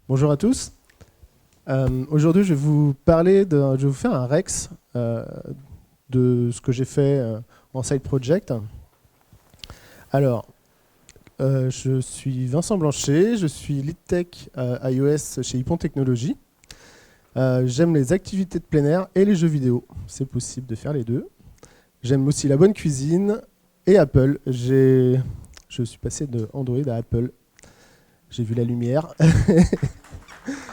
Bonjour à tous. Aujourd'hui, je vais vous je vais vous faire un Rex de ce que j'ai fait en side project. Alors, je suis Vincent Blanchet, je suis lead tech iOS chez Hippon Technologies. J'aime les activités de plein air et les jeux vidéo. C'est possible de faire les deux. J'aime aussi la bonne cuisine et Apple. Je suis passé de Android à Apple. J'ai vu la lumière.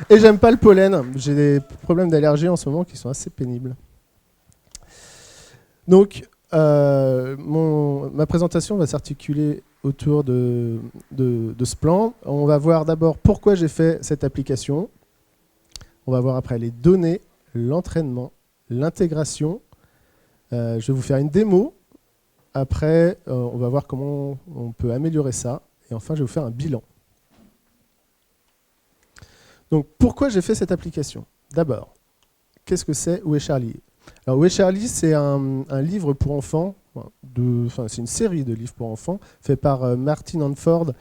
Et j'aime pas le pollen. J'ai des problèmes d'allergie en ce moment qui sont assez pénibles. Donc, ma présentation va s'articuler autour de ce plan. On va voir d'abord pourquoi j'ai fait cette application. On va voir après les données, l'entraînement, l'intégration. Je vais vous faire une démo. Après, on va voir comment on peut améliorer ça. Et enfin, je vais vous faire un bilan. Donc, pourquoi j'ai fait cette application? D'abord, qu'est-ce que c'est Où est Charlie? Alors, Où est Charlie, c'est un livre pour enfants, c'est une série de livres pour enfants, fait par Martin Hanford.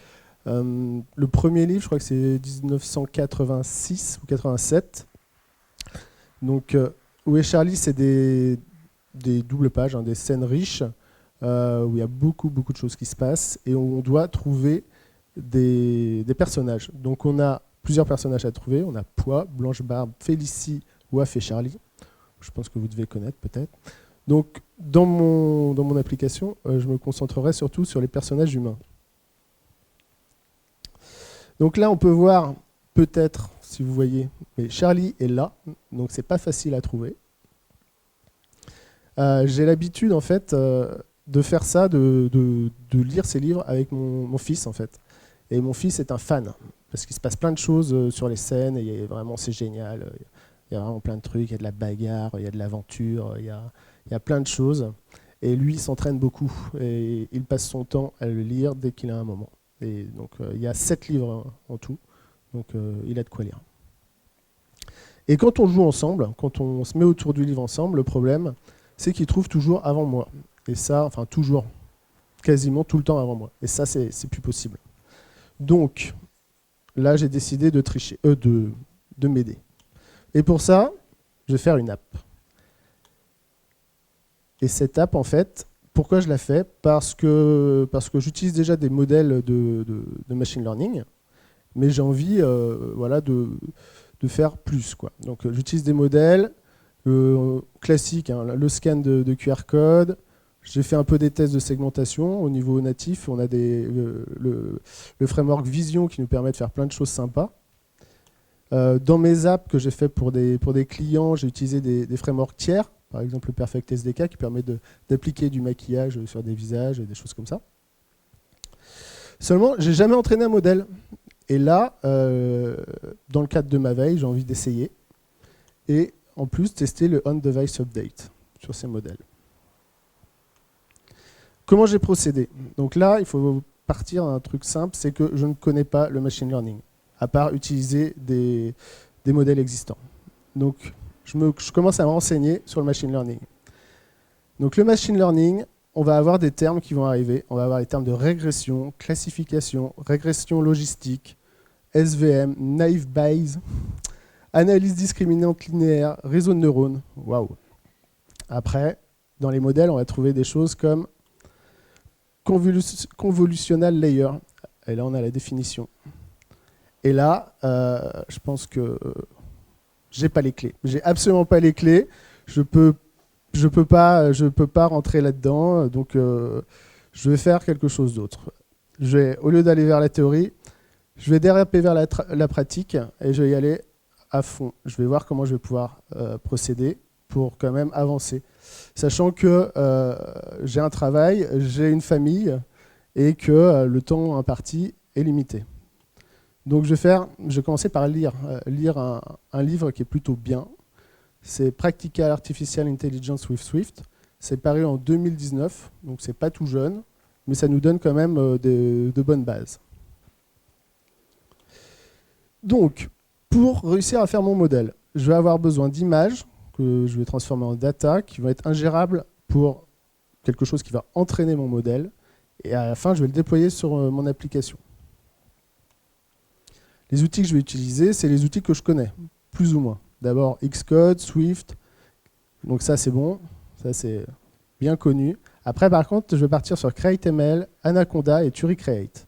Le premier livre, je crois que c'est 1986 ou 87. Donc, Où est Charlie, c'est des doubles pages, des scènes riches, où il y a beaucoup de choses qui se passent, et on doit trouver des personnages. Donc, on a plusieurs personnages à trouver. On a Pois, Blanche-Barbe, Félicie, Waf et Charlie. Je pense que vous devez connaître peut-être. Donc, dans mon application, je me concentrerai surtout sur les personnages humains. Donc là, on peut voir, peut-être, si vous voyez, mais Charlie est là, donc c'est pas facile à trouver. J'ai l'habitude, en fait, de faire ça, de lire ces livres avec mon fils, en fait. Et mon fils est un fan, parce qu'il se passe plein de choses sur les scènes, et vraiment, c'est génial. Il y a vraiment plein de trucs, il y a de la bagarre, il y a de l'aventure, il y a plein de choses. Et lui, il s'entraîne beaucoup, et il passe son temps à le lire dès qu'il a un moment. Et donc, il y a 7 livres en tout, donc il a de quoi lire. Et quand on joue ensemble, quand on se met autour du livre ensemble, le problème, c'est qu'il trouve toujours avant moi. Et ça, enfin toujours, quasiment tout le temps avant moi. Et ça, c'est plus possible. Donc, là, j'ai décidé de tricher, de m'aider. Et pour ça, je vais faire une app. Et cette app, en fait, pourquoi je la fais? Parce que j'utilise déjà des modèles de machine learning, mais j'ai envie voilà, de faire plus, quoi. Donc, j'utilise des modèles classiques, le scan de QR code. J'ai fait un peu des tests de segmentation. Au niveau natif, on a le framework Vision qui nous permet de faire plein de choses sympas. Dans mes apps que j'ai fait pour des clients, j'ai utilisé des frameworks tiers, par exemple le Perfect SDK qui permet d'appliquer du maquillage sur des visages et des choses comme ça. Seulement, j'ai jamais entraîné un modèle. Et là, dans le cadre de ma veille, j'ai envie d'essayer. Et en plus, tester le on-device update sur ces modèles. Comment j'ai procédé? Donc là, il faut partir d'un truc simple, c'est que je ne connais pas le machine learning, à part utiliser des modèles existants. Donc, je commence à me renseigner sur le machine learning. Donc, le machine learning, on va avoir des termes qui vont arriver. On va avoir les termes de régression, classification, régression logistique, SVM, naive Bayes, analyse discriminante linéaire, réseau de neurones. Waouh! Après, dans les modèles, on va trouver des choses comme convolutional layer. Et là, on a la définition. Et là, je pense que j'ai pas les clés. J'ai absolument pas les clés. Je peux pas rentrer là-dedans. Donc, je vais faire quelque chose d'autre. Au lieu d'aller vers la théorie, je vais déraper vers la pratique et je vais y aller à fond. Je vais voir comment je vais pouvoir procéder pour quand même avancer. Sachant que j'ai un travail, j'ai une famille et que le temps imparti est limité. Donc je vais commencer par lire un livre qui est plutôt bien. C'est Practical Artificial Intelligence with Swift. C'est paru en 2019, donc c'est pas tout jeune, mais ça nous donne quand même de bonnes bases. Donc, pour réussir à faire mon modèle, je vais avoir besoin d'images que je vais transformer en data, qui vont être ingérables pour quelque chose qui va entraîner mon modèle. Et à la fin, je vais le déployer sur mon application. Les outils que je vais utiliser, c'est les outils que je connais, plus ou moins. D'abord Xcode, Swift, donc ça c'est bon, ça c'est bien connu. Après par contre, je vais partir sur CreateML, Anaconda et TuryCreate.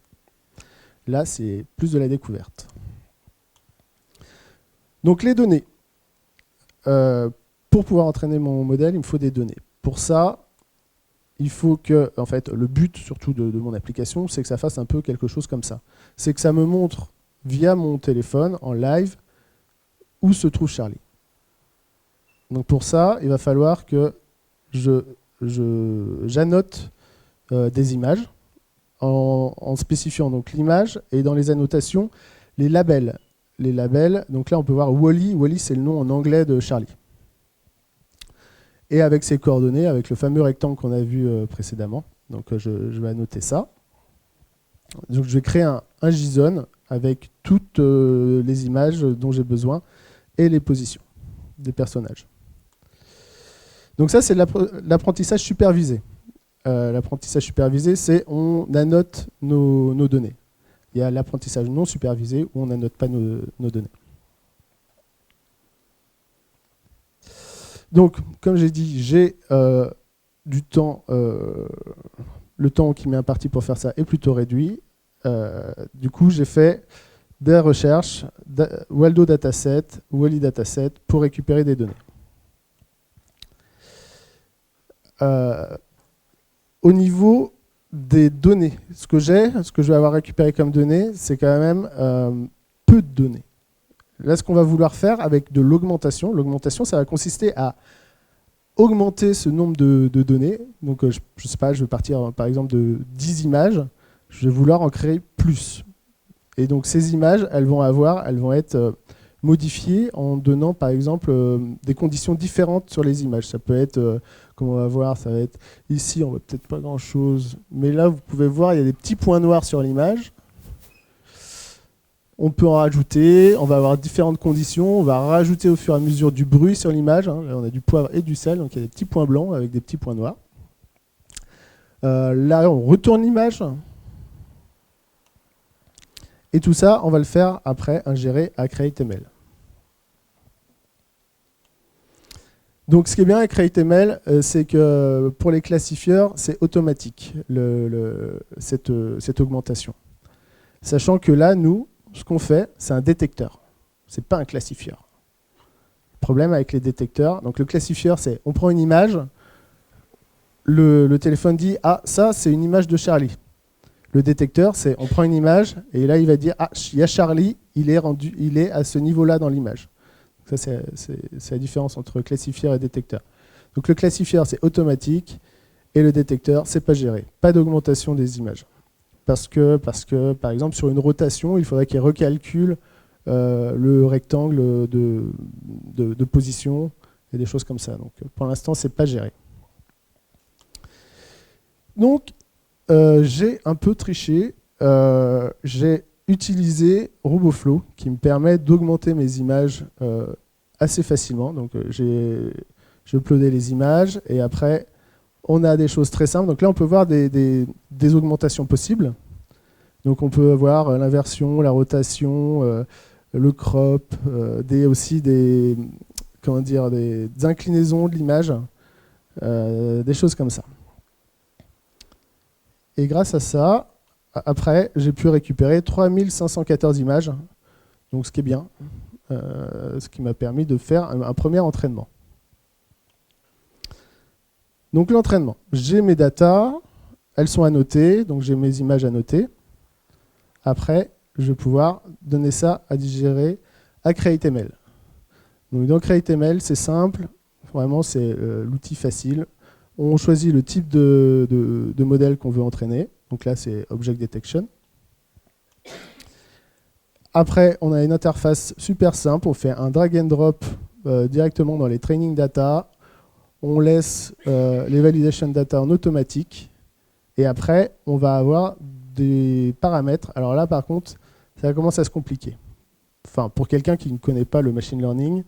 Là c'est plus de la découverte. Donc les données. Pour pouvoir entraîner mon modèle, il me faut des données. Pour ça, il faut que, en fait, le but surtout de mon application, c'est que ça fasse un peu quelque chose comme ça. C'est que ça me montre via mon téléphone, en live, où se trouve Charlie. Donc pour ça, il va falloir que j'annote des images en spécifiant donc l'image et dans les annotations, les labels. Les labels, donc là on peut voir Wally. Wally c'est le nom en anglais de Charlie. Et avec ses coordonnées, avec le fameux rectangle qu'on a vu précédemment. Donc je vais annoter ça. Donc je vais créer un JSON avec toutes les images dont j'ai besoin et les positions des personnages. Donc ça c'est l'apprentissage supervisé. L'apprentissage supervisé, c'est on annote nos données. Il y a l'apprentissage non supervisé où on n'annote pas nos données. Donc, comme j'ai dit, j'ai du temps, le temps qui m'est imparti pour faire ça est plutôt réduit. Du coup, j'ai fait des recherches, Waldo Dataset, Wally Dataset, pour récupérer des données. Au niveau des données, ce que je vais avoir récupéré comme données, c'est quand même peu de données. Là, ce qu'on va vouloir faire avec de l'augmentation, ça va consister à augmenter ce nombre de données. Donc, je ne sais pas, je vais partir par exemple de 10 images, je vais vouloir en créer plus. Et donc, ces images, elles vont être modifiées en donnant par exemple des conditions différentes sur les images. Ça peut être, comme on va voir, ça va être ici, on voit peut-être pas grand-chose, mais là, vous pouvez voir, il y a des petits points noirs sur l'image. On peut en rajouter, on va avoir différentes conditions, on va rajouter au fur et à mesure du bruit sur l'image. Là, on a du poivre et du sel, donc il y a des petits points blancs avec des petits points noirs. Là, on retourne l'image. Et tout ça, on va le faire après ingérer à CreateML. Donc ce qui est bien avec CreateML, c'est que pour les classifieurs, c'est automatique, cette augmentation. Sachant que là, nous, ce qu'on fait, c'est un détecteur. Ce n'est pas un classifieur. Le problème avec les détecteurs, donc le classifieur, c'est on prend une image, le téléphone dit « Ah, ça, c'est une image de Charlie ». Le détecteur, c'est on prend une image et là, il va dire « Ah, il y a Charlie, il est à ce niveau-là dans l'image ». Ça, c'est la différence entre classifieur et détecteur. Donc le classifieur, c'est automatique et le détecteur, c'est pas géré. Pas d'augmentation des images. Parce que, par exemple, sur une rotation, il faudrait qu'il recalcule le rectangle de position et des choses comme ça. Donc, pour l'instant, c'est pas géré. Donc, j'ai un peu triché. J'ai utilisé RoboFlow qui me permet d'augmenter mes images assez facilement. Donc, j'ai uploadé les images et après, on a des choses très simples. Donc là, on peut voir des augmentations possibles. Donc on peut avoir l'inversion, la rotation, le crop, aussi des inclinaisons de l'image, des choses comme ça. Et grâce à ça, après, j'ai pu récupérer 3514 images, donc ce qui est bien, ce qui m'a permis de faire un premier entraînement. Donc l'entraînement, j'ai mes datas, elles sont annotées, donc j'ai mes images annotées. Après, je vais pouvoir donner ça à digérer à CreateML. Donc dans CreateML, c'est simple, vraiment c'est l'outil facile. On choisit le type de modèle qu'on veut entraîner. Donc là, c'est Object Detection. Après, on a une interface super simple. On fait un drag and drop directement dans les training data. On laisse les validation data en automatique. Et après, on va avoir des paramètres. Alors là, par contre, ça commence à se compliquer. Enfin, pour quelqu'un qui ne connaît pas le machine learning,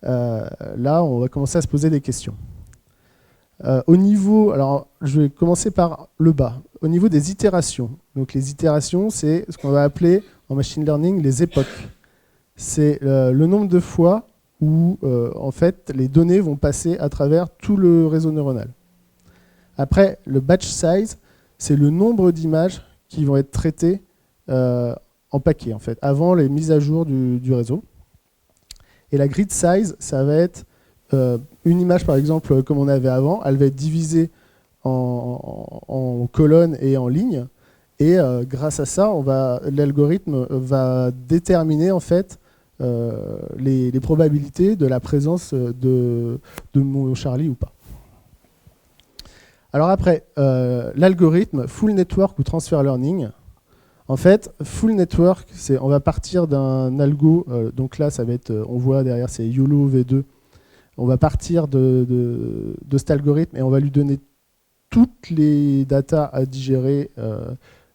là, on va commencer à se poser des questions. Au niveau, alors je vais commencer par le bas. Au niveau des itérations. Donc les itérations, c'est ce qu'on va appeler en machine learning les époques. C'est le nombre de fois où en fait, les données vont passer à travers tout le réseau neuronal. Après, le batch size, c'est le nombre d'images qui vont être traitées en paquet, en fait, avant les mises à jour du réseau. Et la grid size, ça va être une image, par exemple, comme on avait avant, elle va être divisée en colonnes et en lignes. Et grâce à ça, l'algorithme va déterminer en fait les probabilités de la présence de mon Charlie ou pas. Alors après, l'algorithme Full Network ou Transfer Learning, en fait, Full Network, on va partir d'un algo, donc là, ça va être, on voit derrière, c'est YOLO V2. On va partir de cet algorithme et on va lui donner toutes les datas à digérer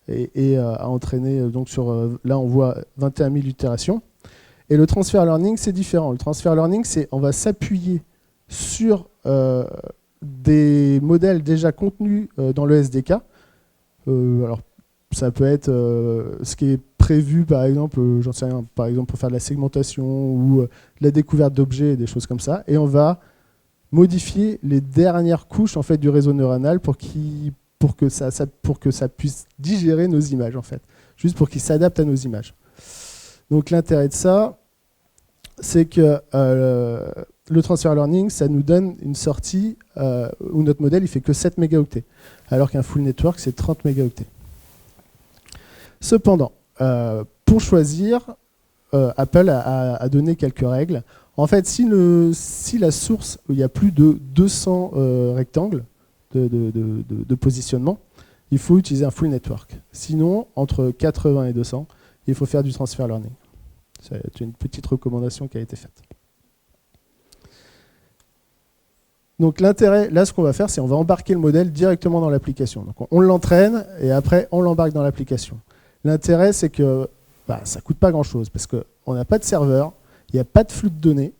et à entraîner. Donc là, on voit 21 000 itérations. Et le transfer learning, c'est différent. Le transfer learning, on va s'appuyer sur des modèles déjà contenus dans le SDK. Alors, ça peut être ce qui est prévu, par exemple, j'en sais rien, par exemple pour faire de la segmentation ou la découverte d'objets et des choses comme ça. Et on va modifier les dernières couches en fait, du réseau neuronal pour que ça puisse digérer nos images, en fait. Juste pour qu'il s'adapte à nos images. Donc l'intérêt de ça, c'est que le transfer learning, ça nous donne une sortie où notre modèle il fait que 7 mégaoctets, alors qu'un full network, c'est 30 mégaoctets. Cependant, pour choisir, Apple a donné quelques règles. En fait, si la source, il y a plus de 200 rectangles de positionnement, il faut utiliser un full network. Sinon, entre 80 et 200, il faut faire du transfer learning. C'est une petite recommandation qui a été faite. Donc l'intérêt, là ce qu'on va faire, c'est on va embarquer le modèle directement dans l'application. Donc on l'entraîne et après on l'embarque dans l'application. L'intérêt, c'est que ça ne coûte pas grand-chose parce qu'on n'a pas de serveur, il n'y a pas de flux de données.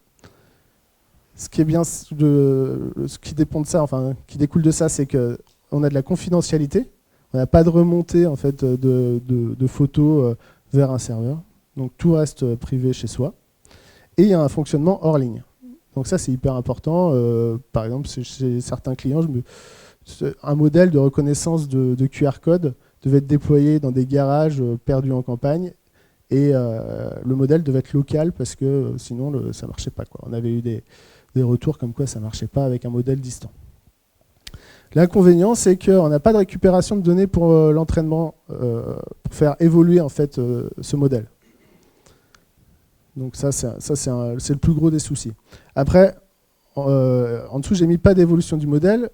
Ce qui est bien, ce qui dépend de ça, enfin, qui découle de ça, c'est qu'on a de la confidentialité. On n'a pas de remontée en fait, de photos vers un serveur. Donc tout reste privé chez soi. Et il y a un fonctionnement hors ligne. Donc ça, c'est hyper important. Par exemple, chez certains clients, un modèle de reconnaissance de QR code devait être déployé dans des garages perdus en campagne. Et le modèle devait être local parce que sinon, ça ne marchait pas, quoi. On avait eu des retours comme quoi ça ne marchait pas avec un modèle distant. L'inconvénient, c'est qu'on n'a pas de récupération de données pour l'entraînement, pour faire évoluer en fait, ce modèle. Donc ça, c'est le plus gros des soucis. Après, en dessous, j'ai mis pas d'évolution du modèle.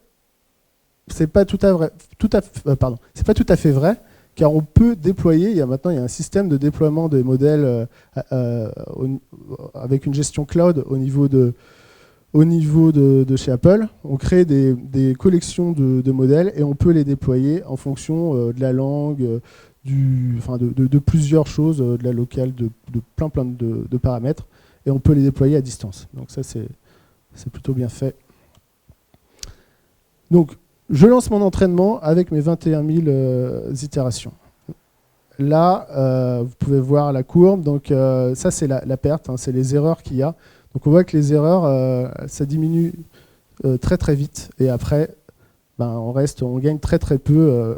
C'est pas tout à fait vrai, car on peut déployer. Maintenant, il y a un système de déploiement des modèles avec une gestion cloud au niveau de chez Apple. On crée des collections de modèles et on peut les déployer en fonction de la langue, de plusieurs choses, de la locale, de plein de paramètres, et on peut les déployer à distance. Donc ça, c'est plutôt bien fait. Donc, je lance mon entraînement avec mes 21 000 itérations. Là, vous pouvez voir la courbe. Donc ça, c'est la perte, c'est les erreurs qu'il y a. Donc on voit que les erreurs, ça diminue très très vite, et après, on gagne très très peu.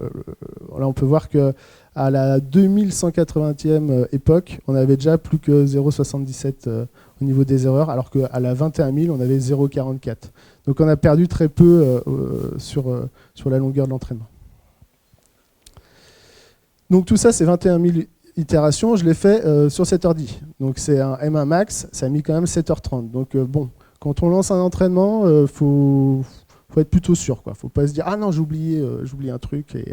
Là, on peut voir que à la 2180e époque, on avait déjà plus que 0,77 au niveau des erreurs, alors qu'à la 21 000, on avait 0,44. Donc on a perdu très peu sur la longueur de l'entraînement. Donc tout ça, c'est 21 000 itérations. Je l'ai fait sur cet ordi. Donc c'est un M1 Max, ça a mis quand même 7h30. Donc bon, quand on lance un entraînement, faut être plutôt sûr, quoi. Faut pas se dire « Ah non, j'ai oublié un truc » et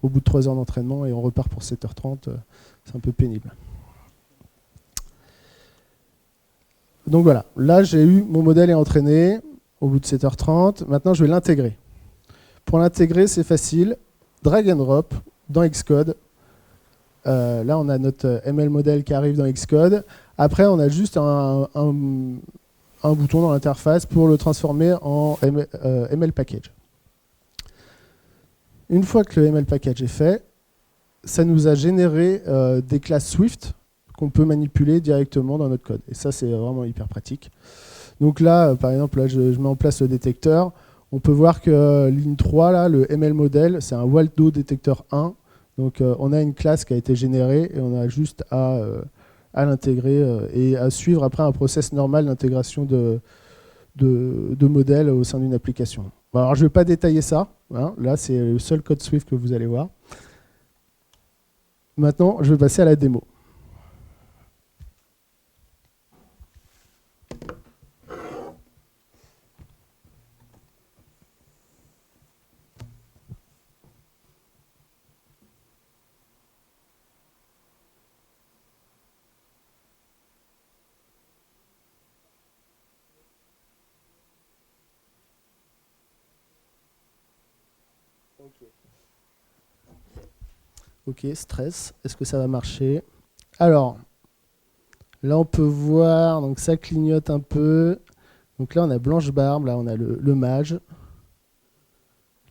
au bout de 3 heures d'entraînement et on repart pour 7h30, c'est un peu pénible. Donc voilà, là j'ai eu mon modèle est entraîné au bout de 7h30. Maintenant je vais l'intégrer. Pour l'intégrer, c'est facile. Drag and drop dans Xcode. Là on a notre ML modèle qui arrive dans Xcode. Après on a juste un bouton dans l'interface pour le transformer en ML package. Une fois que le ML package est fait, ça nous a généré des classes Swift qu'on peut manipuler directement dans notre code. Et ça, c'est vraiment hyper pratique. Donc là, par exemple, là, je mets en place le détecteur. On peut voir que ligne 3, là, le ML model, c'est un Waldo détecteur 1. Donc on a une classe qui a été générée et on a juste à l'intégrer et à suivre après un process normal d'intégration de modèles au sein d'une application. Bon, alors je ne vais pas détailler ça. Hein. Là, c'est le seul code Swift que vous allez voir. Maintenant, je vais passer à la démo. Ok, stress. Est-ce que ça va marcher? Alors, là, on peut voir, donc ça clignote un peu. Donc là, on a Blanche Barbe, là, on a le mage.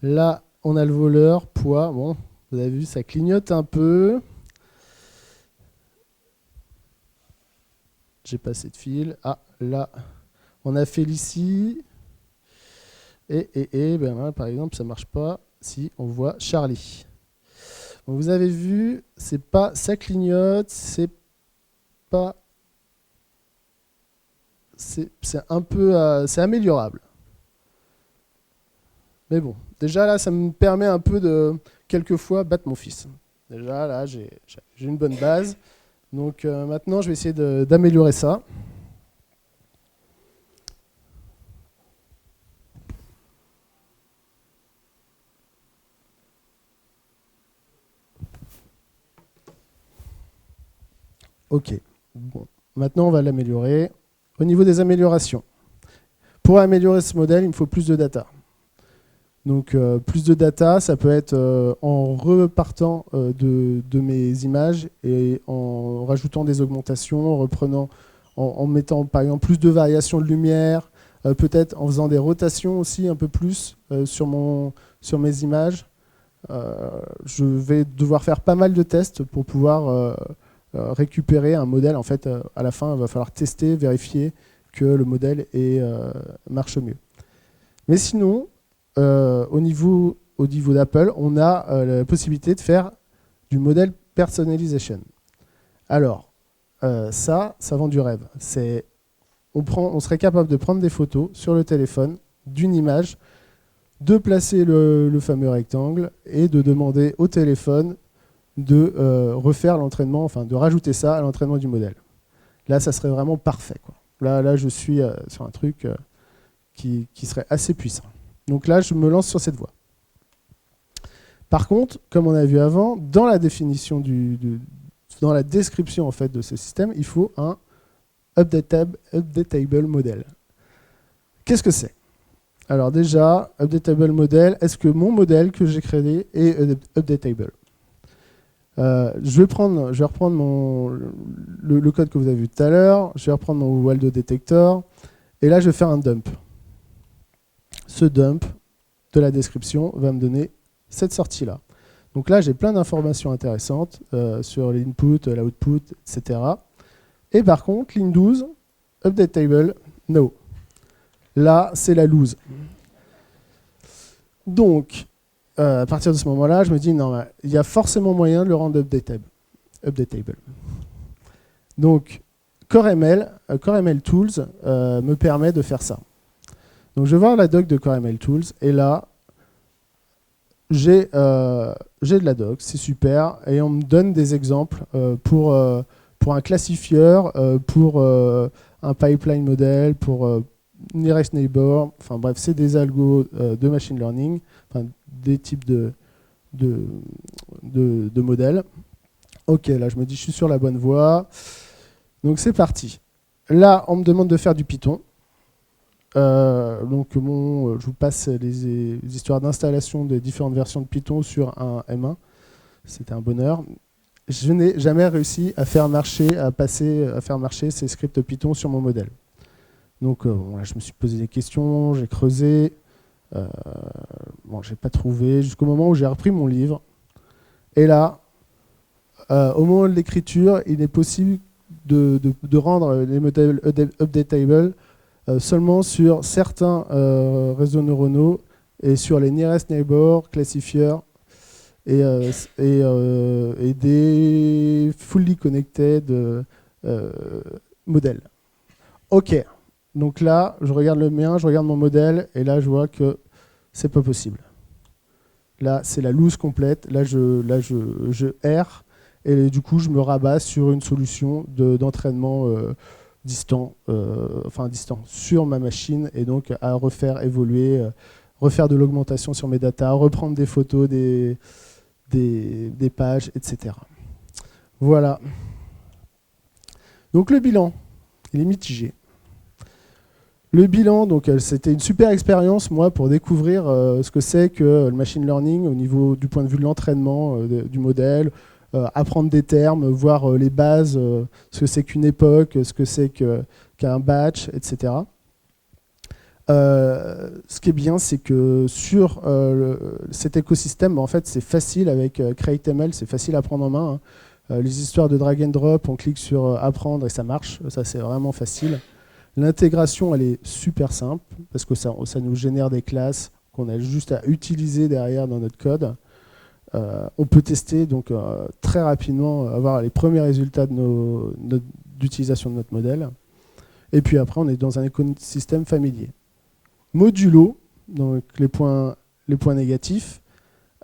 Là, on a le voleur, poids. Bon, vous avez vu, ça clignote un peu. J'ai passé de fil. Ah, là, on a Félicie. Et ben là, par exemple, ça marche pas si on voit Charlie. Donc vous avez vu, c'est pas, ça clignote, c'est pas, c'est un peu, c'est améliorable. Mais bon, déjà là, ça me permet un peu de, quelquefois, battre mon fils. Déjà là, j'ai une bonne base. Donc maintenant, je vais essayer d'améliorer ça. Ok, bon. Maintenant, on va l'améliorer. Au niveau des améliorations, pour améliorer ce modèle, il me faut plus de data. Donc plus de data, ça peut être en repartant de mes images et en rajoutant des augmentations, en reprenant, en mettant par exemple plus de variations de lumière, peut-être en faisant des rotations aussi un peu plus sur mes images. Je vais devoir faire pas mal de tests pour pouvoir récupérer un modèle. En fait, à la fin, il va falloir tester, vérifier que le modèle marche mieux. Mais sinon, au niveau d'Apple, on a la possibilité de faire du modèle personalization. Alors, ça vend du rêve. On serait capable de prendre des photos sur le téléphone d'une image, de placer le fameux rectangle et de demander au téléphone de refaire l'entraînement, enfin de rajouter ça à l'entraînement du modèle. Là, ça serait vraiment parfait, quoi. Là, je suis sur un truc qui serait assez puissant. Donc là, je me lance sur cette voie. Par contre, comme on a vu avant, dans la définition dans la description en fait de ce système, il faut un updatable model. Qu'est-ce que c'est? Alors déjà, updatable model, est-ce que mon modèle que j'ai créé est updatable? Je vais reprendre le code que vous avez vu tout à l'heure, je vais reprendre mon Waldo Detector, et là je vais faire un dump. Ce dump de la description va me donner cette sortie-là. Donc là, j'ai plein d'informations intéressantes sur l'input, l'output, etc. Et par contre, ligne 12, update table, no. Là, c'est la lose. Donc, à partir de ce moment-là, je me dis, non, il y a forcément moyen de le rendre updatable. Donc, CoreML Tools me permet de faire ça. Donc, je vais voir la doc de CoreML Tools, et là, j'ai de la doc, c'est super, et on me donne des exemples pour un classifieur, pour un pipeline model, pour nearest neighbor, enfin bref, c'est des algos de machine learning, enfin, des types de modèles. Ok, là je me dis je suis sur la bonne voie. Donc c'est parti. Là, on me demande de faire du Python. Donc je vous passe les histoires d'installation des différentes versions de Python sur un M1. C'était un bonheur. Je n'ai jamais réussi à faire marcher ces scripts Python sur mon modèle. Donc là, je me suis posé des questions, j'ai creusé. Bon, j'ai pas trouvé jusqu'au moment où j'ai repris mon livre. Et là, au moment de l'écriture, il est possible de rendre les modèles updatable seulement sur certains réseaux neuronaux et sur les nearest neighbor, classifiers et des fully connected modèles. Ok, donc là, je regarde le mien, je regarde mon modèle, et là, je vois que c'est pas possible. Là, c'est la loose complète. Là, je erre, et du coup, je me rabats sur une solution d'entraînement distant sur ma machine, et donc à refaire évoluer, refaire de l'augmentation sur mes datas, reprendre des photos, des pages, etc. Voilà. Donc le bilan, il est mitigé. Le bilan, donc c'était une super expérience, moi, pour découvrir ce que c'est que le machine learning au niveau du point de vue de l'entraînement du modèle, apprendre des termes, voir les bases, ce que c'est qu'une époque, ce que c'est qu'un batch, etc. Ce qui est bien, c'est que sur cet écosystème, en fait, c'est facile avec CreateML, c'est facile à prendre en main. Les histoires de drag and drop, on clique sur apprendre et ça marche. Ça, c'est vraiment facile. L'intégration, elle est super simple parce que ça nous génère des classes qu'on a juste à utiliser derrière dans notre code. On peut tester donc très rapidement, avoir les premiers résultats d'utilisation de notre modèle. Et puis après, on est dans un écosystème familier. Modulo, donc les points négatifs,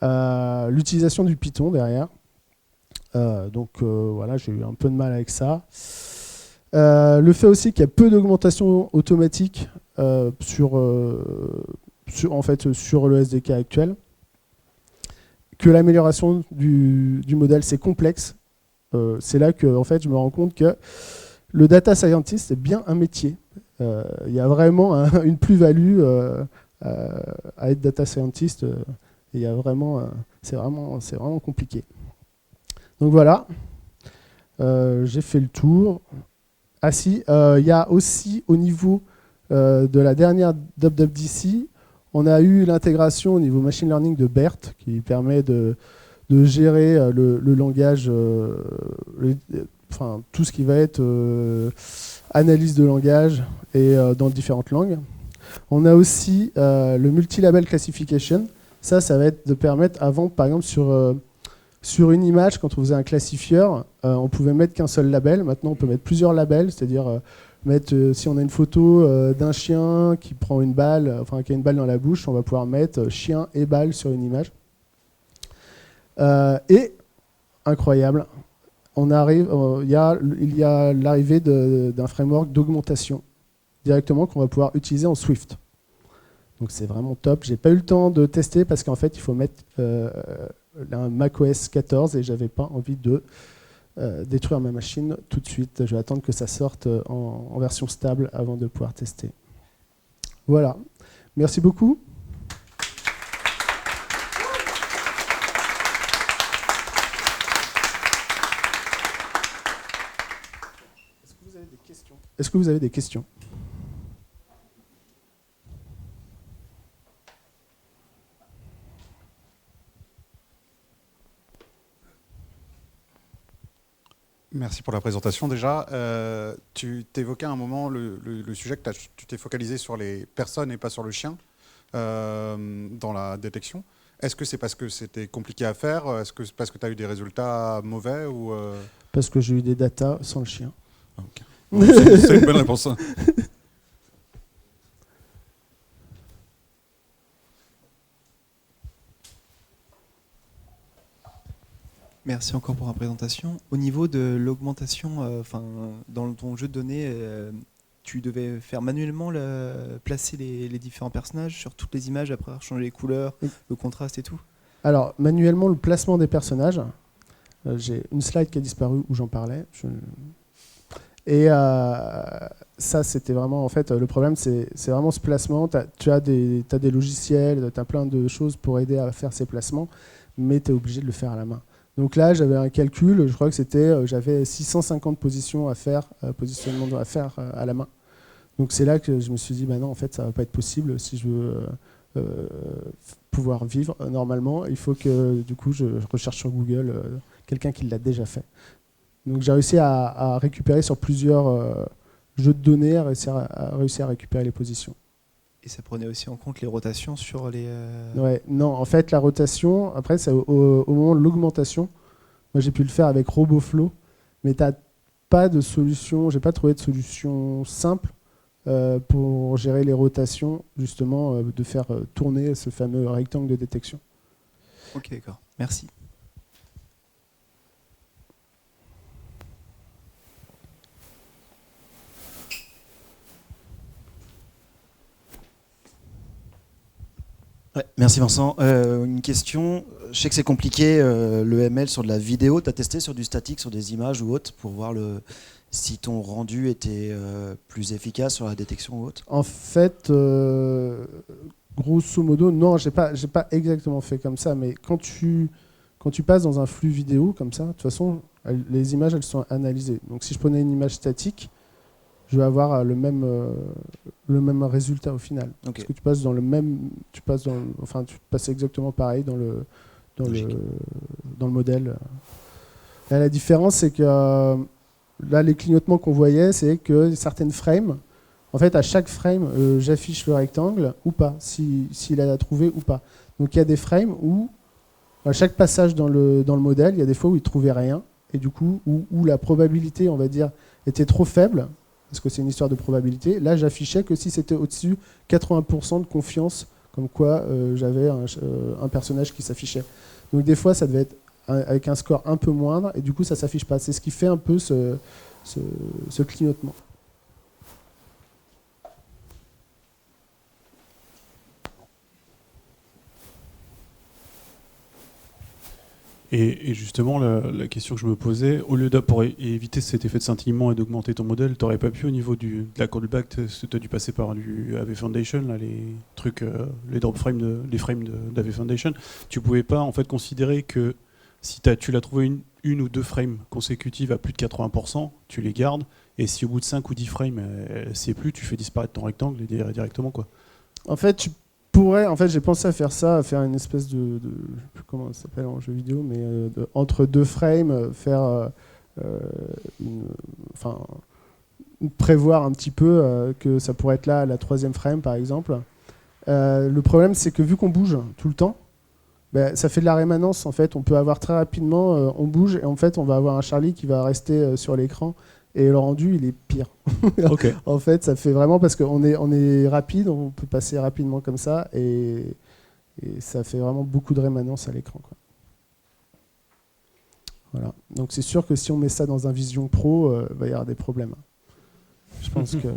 l'utilisation du Python derrière. Voilà, j'ai eu un peu de mal avec ça. Le fait aussi qu'il y a peu d'augmentation automatique sur le SDK actuel, que l'amélioration du modèle c'est complexe. C'est là que en fait, je me rends compte que le data scientist c'est bien un métier. Il y a vraiment une plus-value à être data scientist. Il y a vraiment, c'est vraiment compliqué. Donc voilà, j'ai fait le tour. Ah si, il y a aussi au niveau de la dernière WWDC, on a eu l'intégration au niveau machine learning de BERT qui permet de gérer le langage, tout ce qui va être analyse de langage et dans différentes langues. On a aussi le multi-label classification. Ça va être de permettre, avant, par exemple, sur une image, quand on faisait un classifieur, on pouvait mettre qu'un seul label. Maintenant, on peut mettre plusieurs labels, c'est-à-dire si on a une photo d'un chien qui prend une balle, qui a une balle dans la bouche, on va pouvoir mettre chien et balle sur une image. Et, incroyable, il y a l'arrivée d'un framework d'augmentation directement qu'on va pouvoir utiliser en Swift. Donc c'est vraiment top. J'ai pas eu le temps de tester parce qu'en fait, il faut mettre un macOS 14 et j'avais pas envie de détruire ma machine tout de suite. Je vais attendre que ça sorte en version stable avant de pouvoir tester. Voilà. Merci beaucoup. Est-ce que vous avez des questions ? Merci pour la présentation. Déjà, tu t'évoquais à un moment le sujet que tu t'es focalisé sur les personnes et pas sur le chien dans la détection. Est-ce que c'est parce que c'était compliqué à faire ? Est-ce que c'est parce que tu as eu des résultats mauvais ou Parce que j'ai eu des datas sans le chien. Okay. C'est une bonne réponse. Merci encore pour la présentation. Au niveau de l'augmentation, dans ton jeu de données, tu devais faire manuellement placer les différents personnages sur toutes les images après avoir changé les couleurs, le contraste et tout ? Alors, manuellement, le placement des personnages. J'ai une slide qui a disparu où j'en parlais. Et ça, c'était vraiment, en fait, le problème, c'est vraiment ce placement. Tu as des logiciels, tu as plein de choses pour aider à faire ces placements, mais tu es obligé de le faire à la main. Donc là, j'avais un calcul, je crois que j'avais 650 positions à faire, positionnement à faire à la main. Donc c'est là que je me suis dit, non, en fait, ça ne va pas être possible si je veux pouvoir vivre normalement. Il faut que, du coup, je recherche sur Google quelqu'un qui l'a déjà fait. Donc j'ai réussi à récupérer sur plusieurs jeux de données, à réussir à récupérer les positions. Et ça prenait aussi en compte les rotations sur les... Ouais, non, en fait, la rotation, après, c'est au moment de l'augmentation. Moi, j'ai pu le faire avec RoboFlow, mais tu n'as pas de solution, j'ai pas trouvé de solution simple pour gérer les rotations, justement, de faire tourner ce fameux rectangle de détection. Ok, d'accord. Merci. Ouais, merci Vincent. Une question, je sais que c'est compliqué, le ML sur de la vidéo, tu as testé sur du statique, sur des images ou autre, pour voir si ton rendu était plus efficace sur la détection ou autre? En fait, grosso modo, non, j'ai pas exactement fait comme ça, mais quand tu passes dans un flux vidéo comme ça, de toute façon, les images, elles sont analysées. Donc si je prenais une image statique, je vais avoir le même résultat au final. Okay. Parce que tu passes dans le même, tu passes exactement pareil dans le modèle. Là, la différence, c'est que là, les clignotements qu'on voyait, c'est que certaines frames, en fait, à chaque frame, j'affiche le rectangle ou pas, s'il a trouvé ou pas. Donc il y a des frames où, à chaque passage dans le modèle, il y a des fois où il ne trouvait rien, et du coup, où la probabilité, on va dire, était trop faible, parce que c'est une histoire de probabilité. Là, j'affichais que si c'était au-dessus, 80% de confiance, comme quoi j'avais un personnage qui s'affichait. Donc des fois, ça devait être avec un score un peu moindre, et du coup, ça ne s'affiche pas. C'est ce qui fait un peu ce clignotement. Et justement, la question que je me posais, au lieu pour éviter cet effet de scintillement et d'augmenter ton modèle, tu n'aurais pas pu au niveau de la callback, tu as dû passer par du AV Foundation, là, les trucs, les drop frames, les frames d'AV Foundation. Tu pouvais pas en fait considérer que si tu l'as trouvé une ou deux frames consécutives à plus de 80%, tu les gardes, et si au bout de 5 ou 10 frames, c'est plus, tu fais disparaître ton rectangle directement, quoi. En fait, j'ai pensé à faire ça, à faire une espèce de je sais plus comment ça s'appelle en jeu vidéo, mais entre deux frames, faire prévoir un petit peu que ça pourrait être là à la troisième frame, par exemple. Le problème, c'est que vu qu'on bouge tout le temps, ça fait de la rémanence. En fait, on peut avoir très rapidement, on bouge et en fait, on va avoir un Charlie qui va rester sur l'écran. Et le rendu, il est pire. Okay. En fait, ça fait vraiment parce qu'on est rapide, on peut passer rapidement comme ça, et ça fait vraiment beaucoup de rémanence à l'écran, quoi. Voilà. Donc c'est sûr que si on met ça dans un Vision Pro, il va y avoir des problèmes. Je pense que...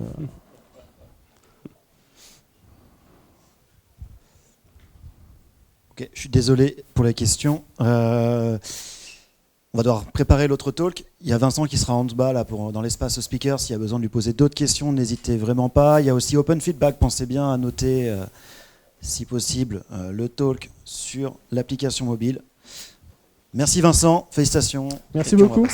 Ok, je suis désolé pour la question. On va devoir préparer l'autre talk. Il y a Vincent qui sera en bas là dans l'espace speaker. S'il y a besoin de lui poser d'autres questions, n'hésitez vraiment pas. Il y a aussi Open Feedback. Pensez bien à noter, si possible, le talk sur l'application mobile. Merci Vincent, félicitations. Merci beaucoup.